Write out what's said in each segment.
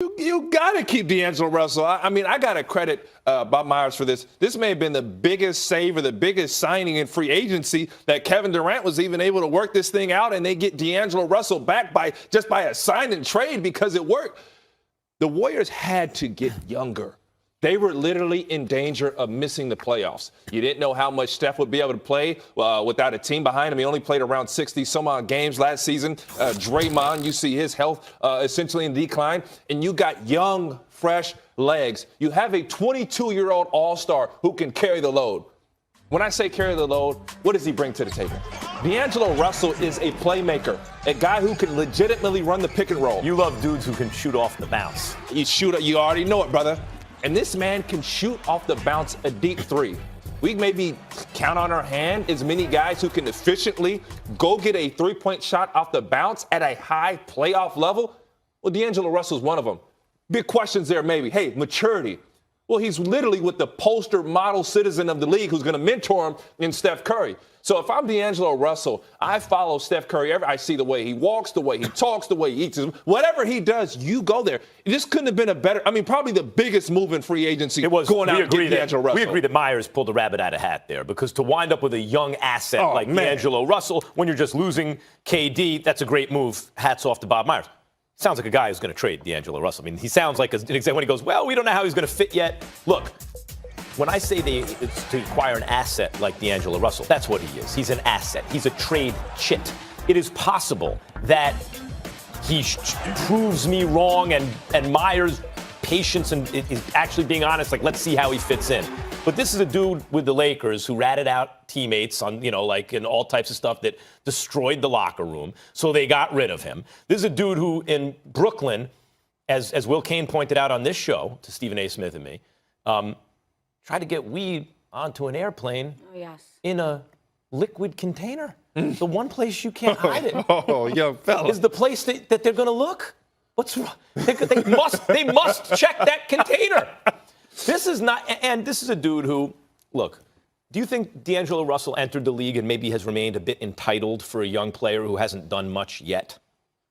You got to keep D'Angelo Russell. I mean, I got to credit Bob Myers for this. This may have been the biggest save or the biggest signing in free agency that Kevin Durant was even able to work this thing out, and they get D'Angelo Russell back by a sign and trade because it worked. The Warriors had to get younger. They were literally in danger of missing the playoffs. You didn't know how much Steph would be able to play without a team behind him. He only played around 60-some-odd games last season. Draymond, you see his health essentially in decline. And you got young, fresh legs. You have a 22-year-old all-star who can carry the load. When I say carry the load, what does he bring to the table? D'Angelo Russell is a playmaker, a guy who can legitimately run the pick and roll. You love dudes who can shoot off the bounce. You already know it, brother. And this man can shoot off the bounce a deep three. We maybe count on our hand as many guys who can efficiently go get a three-point shot off the bounce at a high playoff level. Well, D'Angelo Russell's one of them. Big questions there maybe. Hey, maturity. Well, he's literally with the poster model citizen of the league who's going to mentor him in Steph Curry. So if I'm D'Angelo Russell, I follow Steph Curry. I see the way he walks, the way he talks, the way he eats. Whatever he does, you go there. This couldn't have been probably the biggest move in free agency. It was going out and getting D'Angelo Russell. We agree that Myers pulled the rabbit out of a hat there, because to wind up with a young asset like D'Angelo Russell when you're just losing KD, that's a great move. Hats off to Bob Myers. Sounds like a guy who's going to trade D'Angelo Russell. I mean, he sounds like an example when he goes, well, we don't know how he's going to fit yet. Look, when I say it's to acquire an asset like D'Angelo Russell, that's what he is. He's an asset. He's a trade chit. It is possible that he proves me wrong and Myers' patience and is actually being honest, like, let's see how he fits in. But this is a dude with the Lakers who ratted out teammates on, and all types of stuff that destroyed the locker room. So they got rid of him. This is a dude who in Brooklyn, as Will Cain pointed out on this show to Stephen A. Smith and me, tried to get weed onto an airplane in a liquid container. The one place you can't hide it young fella. is the place that they're going to look. What's wrong? They must check that container. This is not, and this is a dude who, look, do you think D'Angelo Russell entered the league and maybe has remained a bit entitled for a young player who hasn't done much yet?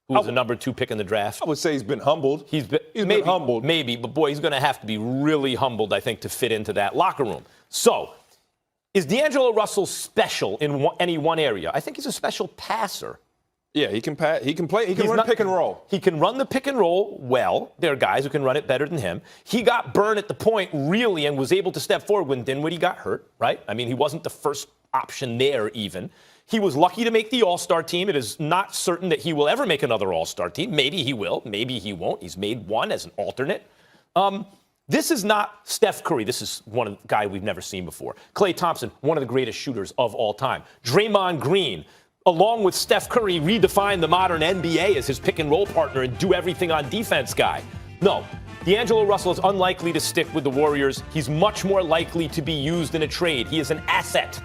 Who was a number 2 pick in the draft? I would say he's been humbled. He's been humbled. Maybe, but boy, he's going to have to be really humbled, I think, to fit into that locker room. So, is D'Angelo Russell special in any one area? I think he's a special passer. Yeah, he can pass. He can play. He can run pick and roll. He can run the pick and roll well. There are guys who can run it better than him. He got burned at the point, really, and was able to step forward when Dinwiddie got hurt, right? I mean, he wasn't the first option there even. He was lucky to make the All-Star team. It is not certain that he will ever make another All-Star team. Maybe he will. Maybe he won't. He's made one as an alternate. This is not Steph Curry. This is one guy we've never seen before. Klay Thompson, one of the greatest shooters of all time. Draymond Green, along with Steph Curry, redefined the modern NBA as his pick-and-roll partner and do everything on defense guy. No, D'Angelo Russell is unlikely to stick with the Warriors. He's much more likely to be used in a trade. He is an asset.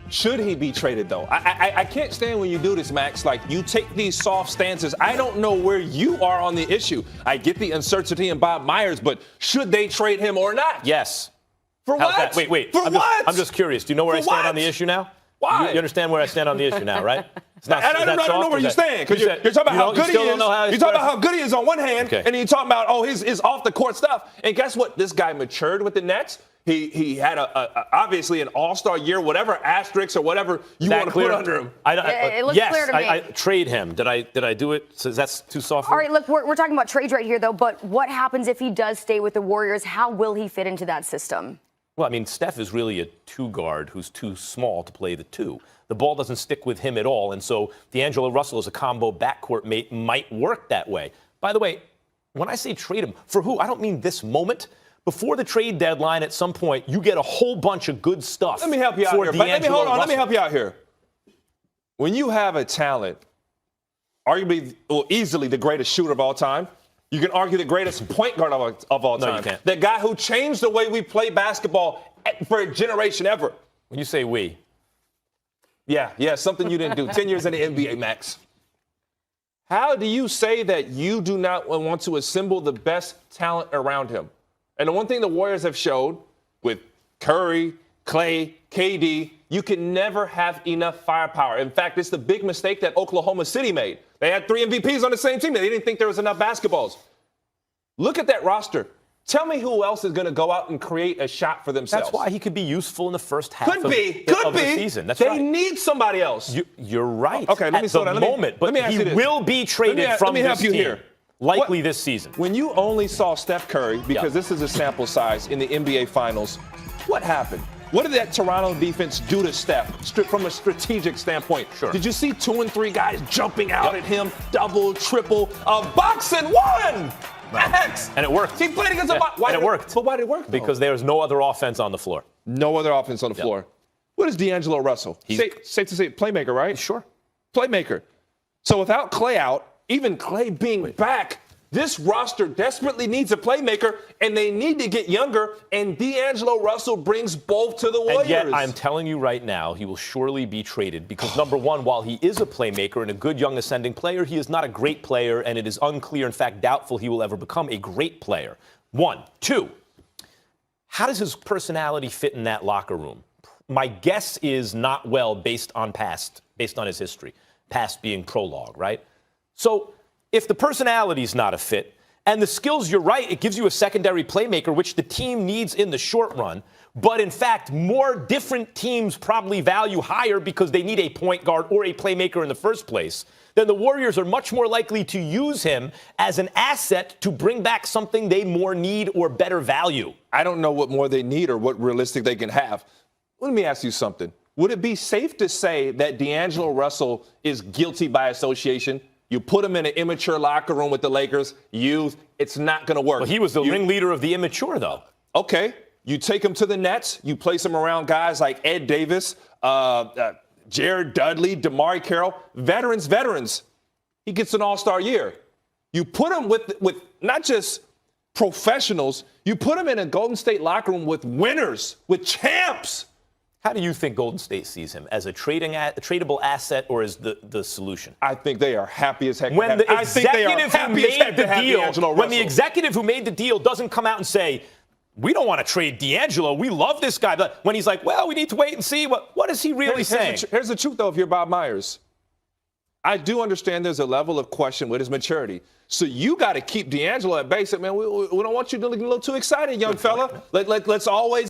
Should he be traded, though? I can't stand when you do this, Max. Like, you take these soft stances. I don't know where you are on the issue. I get the uncertainty in Bob Myers, but should they trade him or not? Yes. For How's what? That? Wait. For what? I'm just curious. Do you know where I stand on the issue now? Why? You understand where I stand on the issue now, right? I don't know where you stand, because you're talking about how good he is. You're talking about how good he is on one hand, and then you're talking about, his off-the-court stuff. And guess what? This guy matured with the Nets. He had obviously an all-star year, whatever asterisks or whatever you want to put under him. It looks clear to me. I trade him. Did I do it? So that's too soft. All right, look, we're talking about trades right here, though. But what happens if he does stay with the Warriors? How will he fit into that system? Well, I mean, Steph is really a two-guard who's too small to play the two. The ball doesn't stick with him at all, and so D'Angelo Russell as a combo backcourt mate might work that way. By the way, when I say trade him, for who? I don't mean this moment. Before the trade deadline, at some point, you get a whole bunch of good stuff. Let me help you out here. Let me help you out here. When you have a talent, arguably, easily the greatest shooter of all time, you can argue the greatest point guard of all time. No, you can't. The guy who changed the way we play basketball for a generation ever. When you say we. Yeah, something you didn't do. 10 years in the NBA, Max. How do you say that you do not want to assemble the best talent around him? And the one thing the Warriors have showed with Curry, Klay, KD, you can never have enough firepower. In fact, it's the big mistake that Oklahoma City made. They had 3 MVPs on the same team. They didn't think there was enough basketballs. Look at that roster. Tell me who else is going to go out and create a shot for themselves. That's why he could be useful in the first half of the season. That's they right. need somebody else. You're right. Okay, let me slow down. But he will be traded from this team. Likely this season. When you only saw Steph Curry, because this is a sample size, in the NBA Finals, what happened? What did that Toronto defense do to Steph from a strategic standpoint? Sure. Did you see 2 and 3 guys jumping out at him, double, triple, boxing one? X. And it worked. He played against a box. And it worked. But why did it work? Because there was no other offense on the floor. No other offense on the floor. What is D'Angelo Russell? Safe to say playmaker, right? Sure. Playmaker. So without Klay out, even Klay being back, this roster desperately needs a playmaker, and they need to get younger, and D'Angelo Russell brings both to the Warriors. And yet, I'm telling you right now, he will surely be traded because, number one, while he is a playmaker and a good young ascending player, he is not a great player, and it is unclear, in fact, doubtful he will ever become a great player. 1. 2, how does his personality fit in that locker room? My guess is not well based on his history, past being prologue, right? So if the personality is not a fit and the skills, you're right, it gives you a secondary playmaker, which the team needs in the short run. But in fact, more different teams probably value higher because they need a point guard or a playmaker in the first place. Then the Warriors are much more likely to use him as an asset to bring back something they more need or better value. I don't know what more they need or what realistic they can have. Let me ask you something. Would it be safe to say that D'Angelo Russell is guilty by association? You put him in an immature locker room with the Lakers, it's not going to work. Well, he was the ringleader of the immature, though. Okay. You take him to the Nets. You place him around guys like Ed Davis, Jared Dudley, DeMar Carroll, veterans. He gets an all-star year. You put him with not just professionals, you put him in a Golden State locker room with winners, with champs. How do you think Golden State sees him? As a tradable asset or as the solution? I think they are happy as heck. When the executive who made the deal doesn't come out and say, we don't want to trade D'Angelo, we love this guy. But when he's like, well, we need to wait and see, what is he really saying? Here's the truth, though, if you're Bob Myers. I do understand there's a level of question with his maturity. So you got to keep D'Angelo at base. Man, we don't want you to get a little too excited, young fella. Let's always